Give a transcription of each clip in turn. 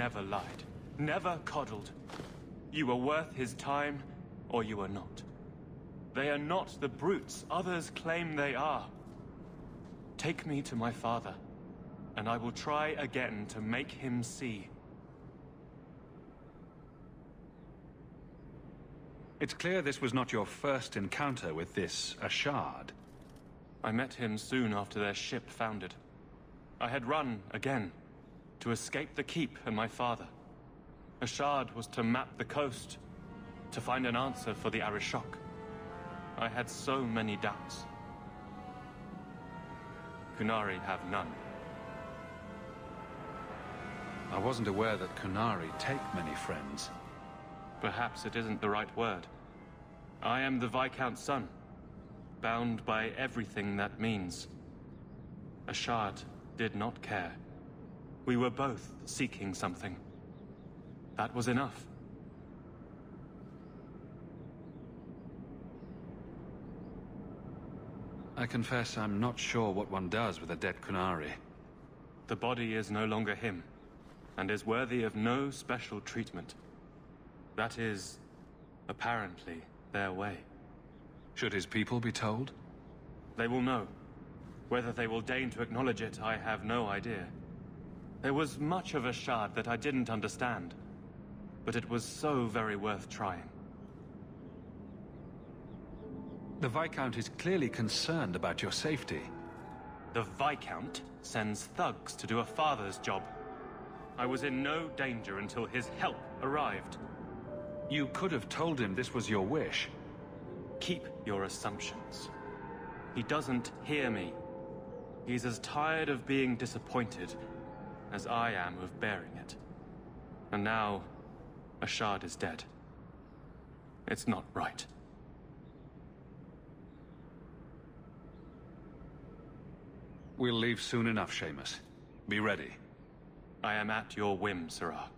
never lied, never coddled. You were worth his time, or you are not. They are not the brutes others claim they are. Take me to my father, and I will try again to make him see. It's clear this was not your first encounter with this Ashard. I met him soon after their ship foundered. I had run again, to escape the keep and my father. Ashard was to map the coast, to find an answer for the Arishok. I had so many doubts. Kunari have none. I wasn't aware that Kunari take many friends. Perhaps it isn't the right word. I am the Viscount's son, bound by everything that means. Ashard did not care. We were both seeking something. That was enough. I confess I'm not sure what one does with a dead Kunari. The body is no longer him, and is worthy of no special treatment. That is, apparently, their way. Should his people be told? They will know. Whether they will deign to acknowledge it, I have no idea. There was much of Ashard that I didn't understand, but it was so very worth trying. The Viscount is clearly concerned about your safety. The Viscount sends thugs to do a father's job. I was in no danger until his help arrived. You could have told him this was your wish. Keep your assumptions. He doesn't hear me. He's as tired of being disappointed as I am of bearing it. And now, Ashard is dead. It's not right. We'll leave soon enough, Seamus. Be ready. I am at your whim, Sirrah.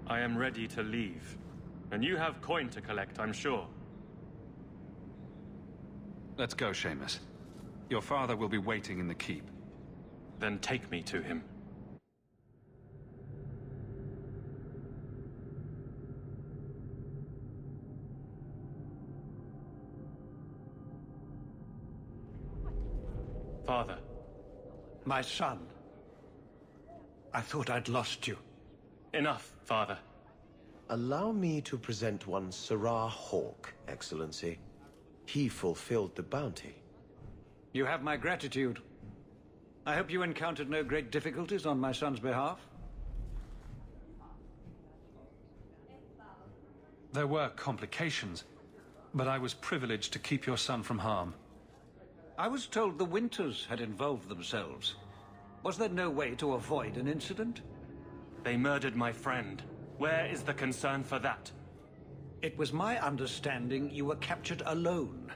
I am ready to leave. And you have coin to collect, I'm sure. Let's go, Seamus. Your father will be waiting in the keep. Then take me to him. Father. My son. I thought I'd lost you. Enough, Father. Allow me to present one Sirrah Hawk, Excellency. He fulfilled the bounty. You have my gratitude. I hope you encountered no great difficulties on my son's behalf. There were complications, but I was privileged to keep your son from harm. I was told the Winters had involved themselves. Was there no way to avoid an incident? They murdered my friend. Where is the concern for that? It was my understanding you were captured alone,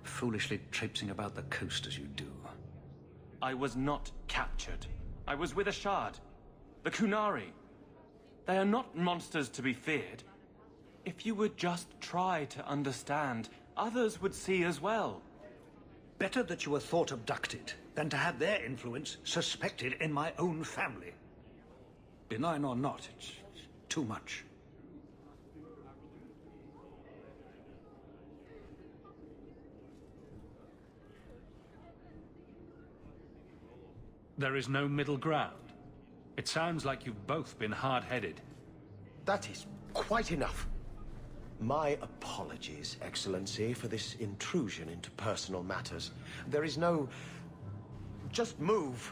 foolishly traipsing about the coast as you do. I was not captured. I was with a shard. The Kunari. They are not monsters to be feared. If you would just try to understand, others would see as well. Better that you were thought abducted than to have their influence suspected in my own family. Benign or not, it's too much. There is no middle ground. It sounds like you've both been hard-headed. That is quite enough. My apologies, Excellency, for this intrusion into personal matters. There is no... Just move.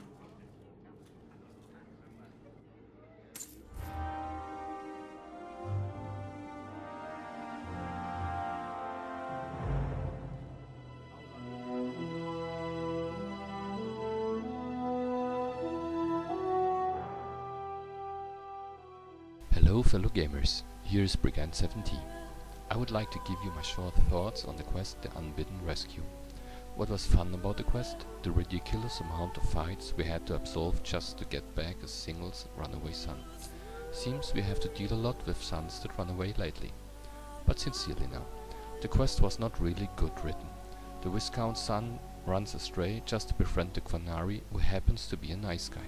Hello fellow gamers, here is Brigand 17. I would like to give you my short thoughts on the quest The Unbidden Rescue. What was fun about the quest? The ridiculous amount of fights we had to absolve just to get back a single runaway son. Seems we have to deal a lot with sons that run away lately. But sincerely now, the quest was not really good written. The Viscount's son runs astray just to befriend the Qunari, who happens to be a nice guy.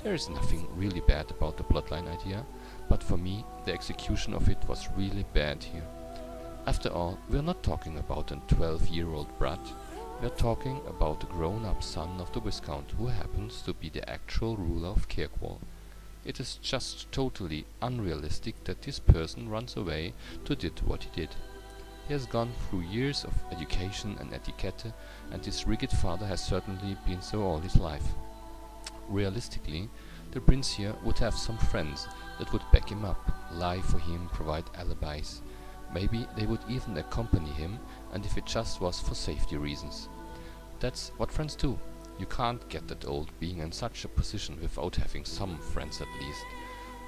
There is nothing really bad about the plotline idea, but for me, the execution of it was really bad here. After all, we are not talking about a 12-year-old brat, we are talking about the grown-up son of the Viscount, who happens to be the actual ruler of Kirkwall. It is just totally unrealistic that this person runs away to did what he did. He has gone through years of education and etiquette, and his rigid father has certainly been so all his life. Realistically, the prince here would have some friends that would back him up, lie for him, provide alibis. Maybe they would even accompany him, and if it just was for safety reasons. That's what friends do. You can't get that old being in such a position without having some friends at least.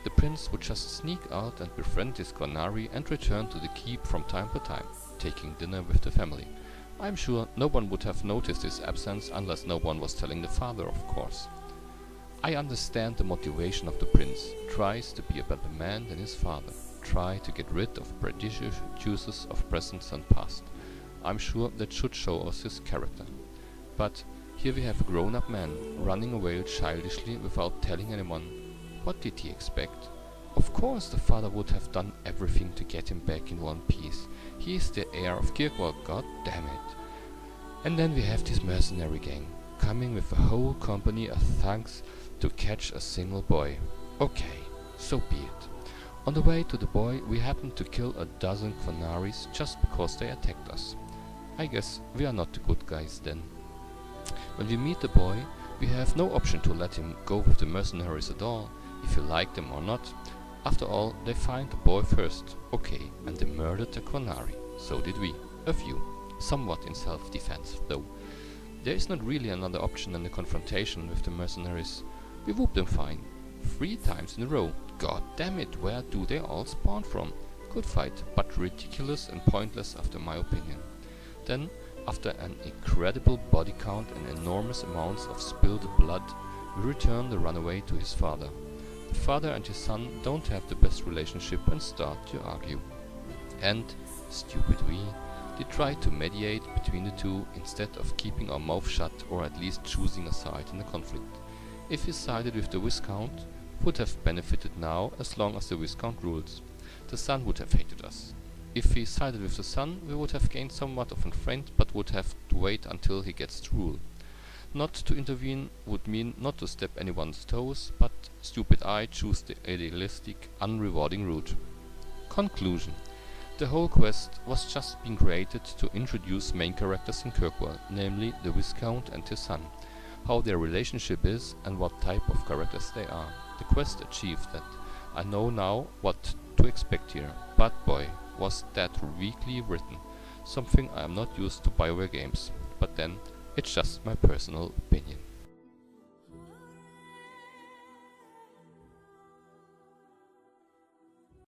The prince would just sneak out and befriend his Qunari and return to the keep from time to time, taking dinner with the family. I'm sure no one would have noticed his absence unless no one was telling the father, of course. I understand the motivation of the prince. Tries to be a better man than his father. Try to get rid of prejudicial juices of present and past. I'm sure that should show us his character. But here we have a grown-up man running away childishly without telling anyone. What did he expect? Of course the father would have done everything to get him back in one piece. He is the heir of Kirkwall, god damn it. And then we have this mercenary gang, coming with a whole company of thugs to catch a single boy. Okay, so be it. On the way to the boy, we happened to kill a dozen Quanaris just because they attacked us. I guess we are not the good guys then. When we meet the boy, we have no option to let him go with the mercenaries at all, if you like them or not. After all, they find the boy first, okay, and they murdered the Qunari. So did we. A few. Somewhat in self-defense, though. There is not really another option than the confrontation with the mercenaries. We whooped them fine. 3 times in a row. God damn it, where do they all spawn from? Good fight, but ridiculous and pointless after my opinion. Then, after an incredible body count and enormous amounts of spilled blood, we return the runaway to his father. The father and his son don't have the best relationship and start to argue. And, stupid we, they try to mediate between the two instead of keeping our mouth shut or at least choosing a side in the conflict. If he sided with the Viscount, would have benefited now as long as the Viscount rules. The son would have hated us. If he sided with the son, we would have gained somewhat of a friend, but would have to wait until he gets to rule. Not to intervene would mean not to step anyone's toes, but stupid I choose the idealistic, unrewarding route. Conclusion. The whole quest was just being created to introduce main characters in Kirkwall, namely the Viscount and his son, how their relationship is and what type of characters they are. The quest achieved that. I know now what to expect here, but boy, was that weakly written. Something I am not used to BIOWARE games, but then, it's just my personal opinion.